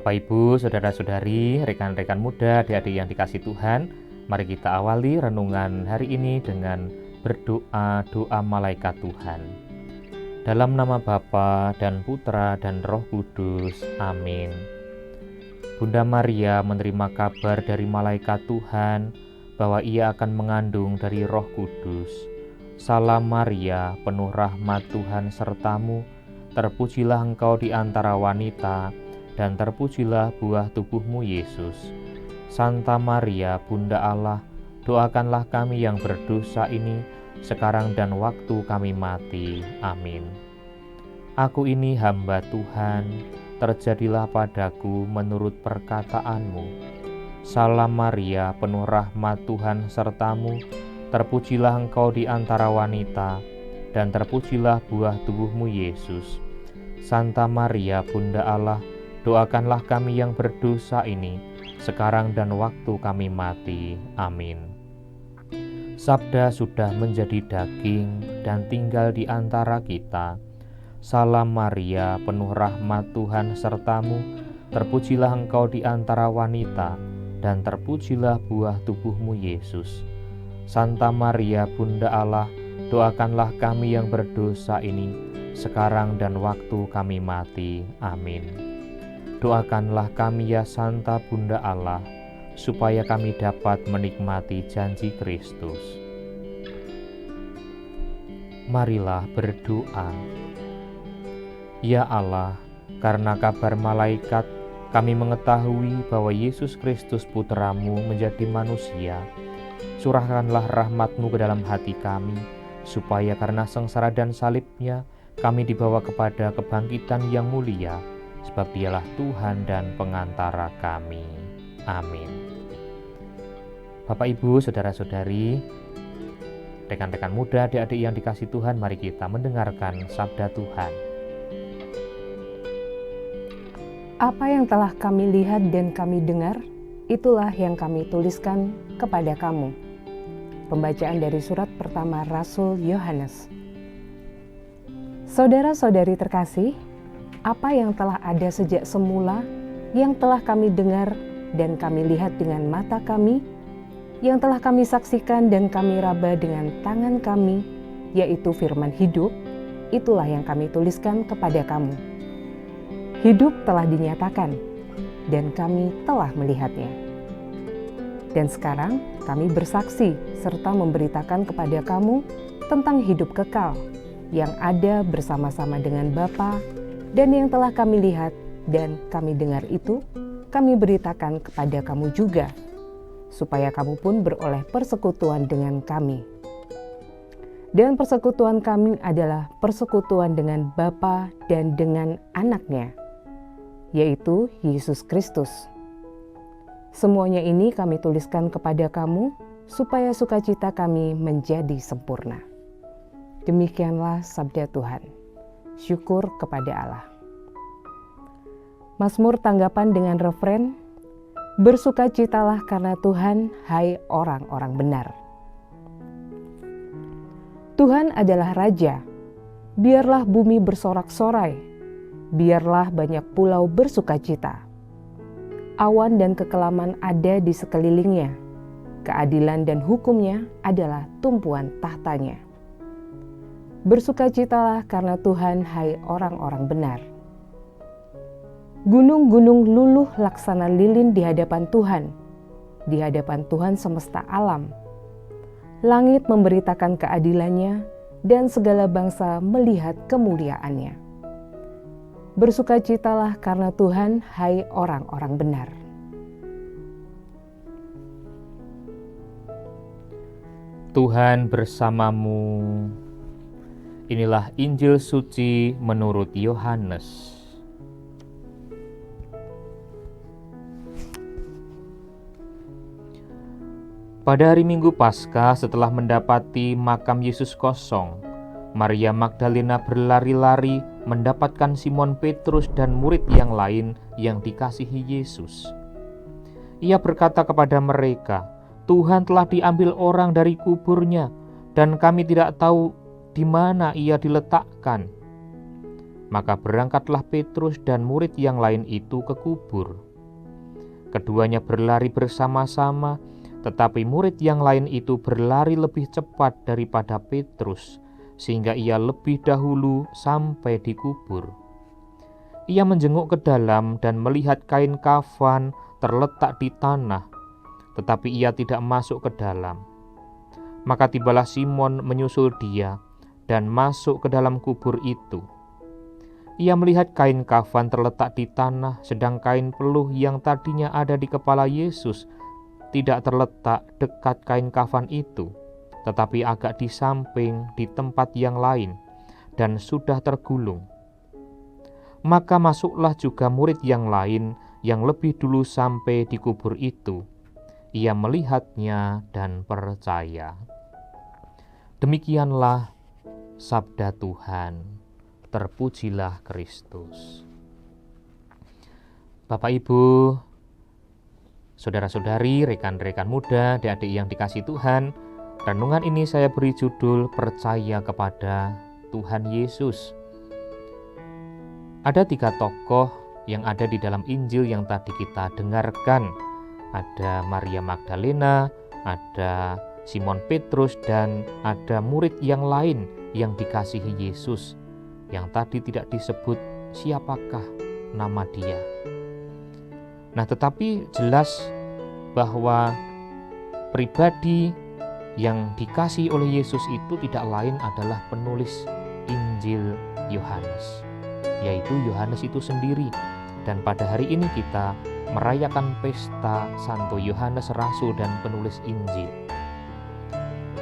Bapak, Ibu, Saudara-saudari, rekan-rekan muda, adik-adik yang dikasihi Tuhan, mari kita awali renungan hari ini dengan berdoa doa malaikat Tuhan. Dalam nama Bapa dan Putra dan Roh Kudus. Amin. Bunda Maria menerima kabar dari malaikat Tuhan bahwa ia akan mengandung dari Roh Kudus. Salam Maria, penuh rahmat Tuhan sertamu, terpujilah engkau di antara wanita, dan terpujilah buah tubuhmu Yesus. Santa Maria, Bunda Allah, doakanlah kami yang berdosa ini, sekarang dan waktu kami mati. Amin. Aku ini hamba Tuhan, terjadilah padaku menurut perkataanmu. Salam Maria, penuh rahmat Tuhan sertamu, terpujilah engkau di antara wanita, dan terpujilah buah tubuhmu Yesus. Santa Maria, Bunda Allah, doakanlah kami yang berdosa ini, sekarang dan waktu kami mati. Amin. Sabda sudah menjadi daging dan tinggal di antara kita. Salam Maria, penuh rahmat Tuhan sertamu, terpujilah engkau di antara wanita, dan terpujilah buah tubuhmu Yesus. Santa Maria, Bunda Allah, doakanlah kami yang berdosa ini, sekarang dan waktu kami mati. Amin. Doakanlah kami ya Santa Bunda Allah, supaya kami dapat menikmati janji Kristus. Marilah berdoa. Ya Allah, karena kabar malaikat, kami mengetahui bahwa Yesus Kristus Putramu menjadi manusia. Curahkanlah rahmat-Mu ke dalam hati kami, supaya karena sengsara dan salib-Nya, kami dibawa kepada kebangkitan yang mulia, sebab Dialah Tuhan dan pengantara kami. Amin. Bapak, Ibu, Saudara-saudari, rekan-rekan muda, adik-adik yang dikasihi Tuhan, mari kita mendengarkan sabda Tuhan. Apa yang telah kami lihat dan kami dengar, itulah yang kami tuliskan kepada kamu. Pembacaan dari surat pertama Rasul Yohanes. Saudara-saudari terkasih, apa yang telah ada sejak semula, yang telah kami dengar dan kami lihat dengan mata kami, yang telah kami saksikan dan kami raba dengan tangan kami, yaitu firman hidup, itulah yang kami tuliskan kepada kamu. Hidup telah dinyatakan, dan kami telah melihatnya. Dan sekarang kami bersaksi serta memberitakan kepada kamu tentang hidup kekal yang ada bersama-sama dengan Bapa, dan yang telah kami lihat dan kami dengar itu, kami beritakan kepada kamu juga, supaya kamu pun beroleh persekutuan dengan kami. Dan persekutuan kami adalah persekutuan dengan Bapa dan dengan Anak-Nya, yaitu Yesus Kristus. Semuanya ini kami tuliskan kepada kamu, supaya sukacita kami menjadi sempurna. Demikianlah sabda Tuhan. Syukur kepada Allah. Mazmur tanggapan dengan refren, bersukacitalah karena Tuhan, hai orang-orang benar. Tuhan adalah Raja, biarlah bumi bersorak-sorai, biarlah banyak pulau bersukacita. Awan dan kekelaman ada di sekelilingnya, keadilan dan hukumnya adalah tumpuan tahtanya. Bersukacitalah karena Tuhan, hai orang-orang benar. Gunung-gunung luluh laksana lilin di hadapan Tuhan semesta alam. Langit memberitakan keadilannya, dan segala bangsa melihat kemuliaannya. Bersukacitalah karena Tuhan, hai orang-orang benar. Tuhan bersamamu. Inilah Injil suci menurut Yohanes. Pada hari Minggu Paskah, setelah mendapati makam Yesus kosong, Maria Magdalena berlari-lari mendapatkan Simon Petrus dan murid yang lain yang dikasihi Yesus. Ia berkata kepada mereka, "Tuhan telah diambil orang dari kuburnya, dan kami tidak tahu di mana ia diletakkan." Maka berangkatlah Petrus dan murid yang lain itu ke kubur. Keduanya berlari bersama-sama, tetapi murid yang lain itu berlari lebih cepat daripada Petrus, sehingga ia lebih dahulu sampai di kubur. Ia menjenguk ke dalam dan melihat kain kafan terletak di tanah, tetapi ia tidak masuk ke dalam. Maka tibalah Simon menyusul dia dan masuk ke dalam kubur itu. Ia melihat kain kafan terletak di tanah, sedang kain peluh yang tadinya ada di kepala Yesus tidak terletak dekat kain kafan itu, tetapi agak di samping di tempat yang lain dan sudah tergulung. Maka masuklah juga murid yang lain yang lebih dulu sampai di kubur itu. Ia melihatnya dan percaya. Demikianlah sabda Tuhan. Terpujilah Kristus. Bapak Ibu, saudara-saudari, rekan-rekan muda, adik-adik yang dikasihi Tuhan, renungan ini saya beri judul Percaya kepada Tuhan Yesus. Ada 3 tokoh yang ada di dalam Injil yang tadi kita dengarkan. Ada Maria Magdalena, ada Simon Petrus, dan ada murid yang lain yang dikasihi Yesus, yang tadi tidak disebut siapakah nama dia. Nah, tetapi jelas bahwa pribadi yang dikasihi oleh Yesus itu tidak lain adalah penulis Injil Yohanes, yaitu Yohanes itu sendiri. Dan pada hari ini kita merayakan pesta Santo Yohanes Rasul dan penulis Injil.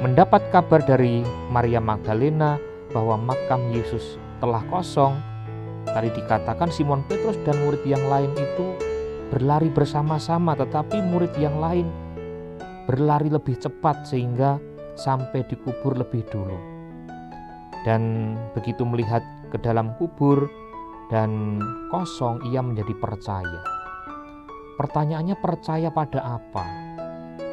Mendapat kabar dari Maria Magdalena bahwa makam Yesus telah kosong, tadi dikatakan Simon Petrus dan murid yang lain itu berlari bersama-sama, tetapi murid yang lain berlari lebih cepat sehingga sampai di kubur lebih dulu. Dan begitu melihat ke dalam kubur dan kosong, ia menjadi percaya. Pertanyaannya, percaya pada apa?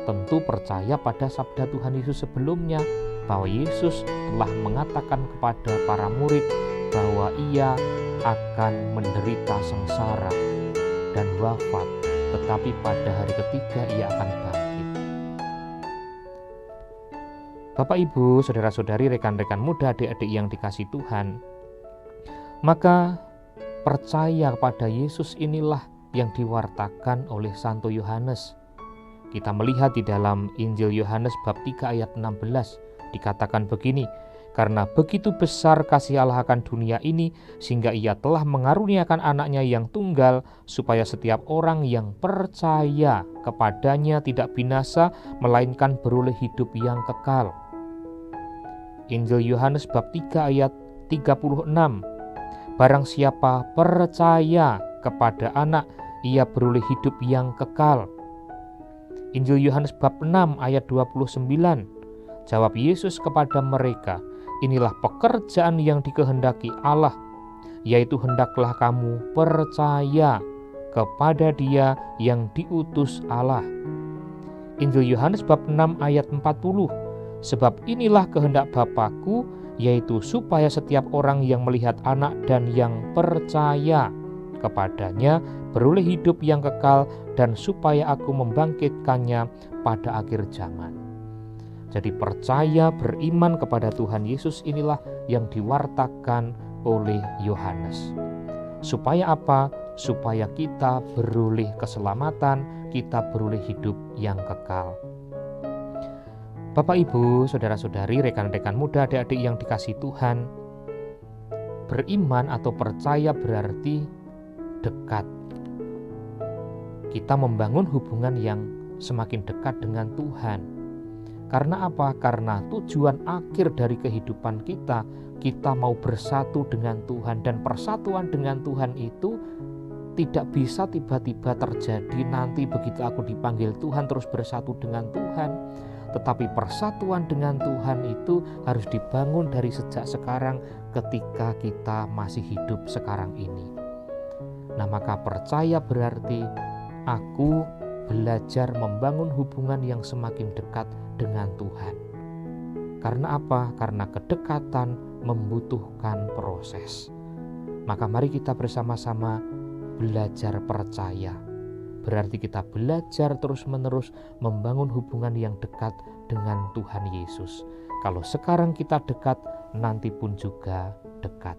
Tentu percaya pada sabda Tuhan Yesus sebelumnya, bahwa Yesus telah mengatakan kepada para murid bahwa ia akan menderita sengsara dan wafat, tetapi pada hari ketiga ia akan bangkit. Bapak Ibu, saudara-saudari, rekan-rekan muda, adik-adik yang dikasihi Tuhan, maka percaya pada Yesus inilah yang diwartakan oleh Santo Yohanes. Kita melihat di dalam Injil Yohanes bab 3 ayat 16 dikatakan begini, karena begitu besar kasih Allah akan dunia ini, sehingga ia telah mengaruniakan anaknya yang tunggal, supaya setiap orang yang percaya kepadanya tidak binasa, melainkan beroleh hidup yang kekal. Injil Yohanes bab 3 ayat 36, barang siapa percaya kepada anak, ia beroleh hidup yang kekal. Injil Yohanes bab 6 ayat 29, jawab Yesus kepada mereka, inilah pekerjaan yang dikehendaki Allah, yaitu hendaklah kamu percaya kepada Dia yang diutus Allah. Injil Yohanes bab 6 ayat 40, sebab inilah kehendak Bapa-Ku, yaitu supaya setiap orang yang melihat anak dan yang percaya kepadanya beroleh hidup yang kekal, dan supaya aku membangkitkannya pada akhir zaman. Jadi percaya, beriman kepada Tuhan Yesus inilah yang diwartakan oleh Yohanes. Supaya apa? Supaya kita beroleh keselamatan, kita beroleh hidup yang kekal. Bapak Ibu, saudara-saudari, rekan-rekan muda, adik-adik yang dikasihi Tuhan, beriman atau percaya berarti dekat. Kita membangun hubungan yang semakin dekat dengan Tuhan. Karena apa? Karena tujuan akhir dari kehidupan kita mau bersatu dengan Tuhan. Dan persatuan dengan Tuhan itu tidak bisa tiba-tiba terjadi nanti begitu aku dipanggil Tuhan terus bersatu dengan Tuhan. Tetapi persatuan dengan Tuhan itu harus dibangun dari sejak sekarang, ketika kita masih hidup sekarang ini. Nah, maka percaya berarti aku belajar membangun hubungan yang semakin dekat dengan Tuhan. Karena apa? Karena kedekatan membutuhkan proses. Maka mari kita bersama-sama belajar percaya. Berarti kita belajar terus-menerus membangun hubungan yang dekat dengan Tuhan Yesus. Kalau sekarang kita dekat, nanti pun juga dekat.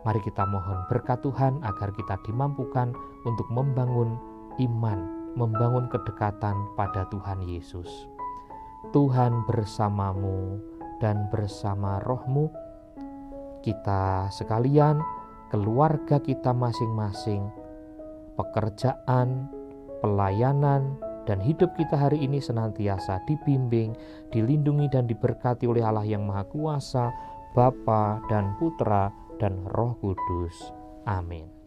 Mari kita mohon berkat Tuhan agar kita dimampukan untuk membangun iman, membangun kedekatan pada Tuhan Yesus. Tuhan bersamamu dan bersama rohmu. Kita sekalian, keluarga kita masing-masing, pekerjaan, pelayanan, dan hidup kita hari ini senantiasa dibimbing, dilindungi dan diberkati oleh Allah yang Maha Kuasa, Bapa dan Putra dan Roh Kudus. Amin.